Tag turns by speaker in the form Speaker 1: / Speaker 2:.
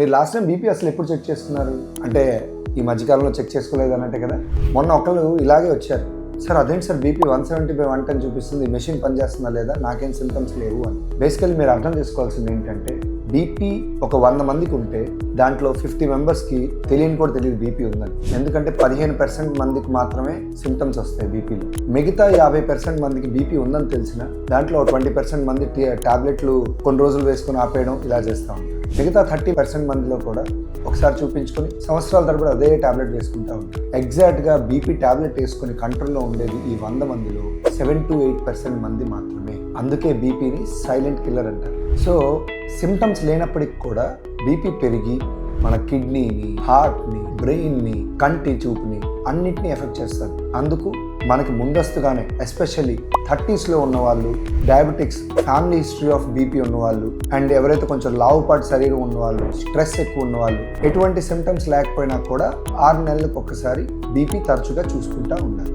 Speaker 1: మీరు last time BP అసలు ఎప్పుడు చెక్ చేసుకున్నారు? అంటే ఈ మధ్యకాలంలో చెక్ చేసుకోలేదు అన్నట్టే కదా. మొన్న ఒకళ్ళు ఇలాగే వచ్చారు, సార్ అదేంటి సార్ బీపీ 170/110 చూపిస్తుంది, మెషిన్ పనిచేస్తుందా లేదా, నాకేం సింటమ్స్ లేవు అని. బేసికల్లీ మీరు అర్థం చేసుకోవాల్సింది ఏంటంటే బీపీ ఒక 100 మందికి ఉంటే దాంట్లో 50 మెంబర్స్కి తెలియని కూడా తెలియదు బీపీ ఉందని. ఎందుకంటే 15% మందికి మాత్రమే సింటమ్స్ వస్తాయి బీపీలో. మిగతా 50% మందికి బీపీ ఉందని తెలిసిన దాంట్లో 20% మంది టాబ్లెట్లు కొన్ని రోజులు వేసుకొని ఆపేయడం ఇలా చేస్తూ ఉంటారు. మిగతా 30% మందిలో కూడా ఒకసారి చూపించుకొని సంవత్సరాల తరబడి అదే టాబ్లెట్ వేసుకుంటూ ఉంటారు. ఎగ్జాక్ట్గా బీపీ టాబ్లెట్ వేసుకొని కంట్రోల్లో ఉండేది ఈ 100 మందిలో 7 to 8% మంది మాత్రమే. అందుకే బీపీని సైలెంట్ కిల్లర్ అంటారు. సో సిమ్టమ్స్ లేనప్పటికి కూడా బీపీ పెరిగి మన కిడ్నీని, హార్ట్ని, బ్రెయిన్ని, కంటి చూపుని అన్నిటినీ ఎఫెక్ట్ చేస్తుంది. అందుకు మనకి ముందస్తుగానే ఎస్పెషల్లీ 30sలో ఉన్న వాళ్ళు, diabetics, family history of BP ఉన్నవాళ్ళు, అండ్ ఎవరైతే కొంచెం లావుపాటి శరీరం ఉన్నవాళ్ళు, స్ట్రెస్ ఎక్కువ ఉన్నవాళ్ళు, ఎటువంటి సిమ్టమ్స్ లేకపోయినా కూడా 6 నెలలకు ఒక్కసారి బీపీ తరచుగా చూసుకుంటూ ఉండాలి.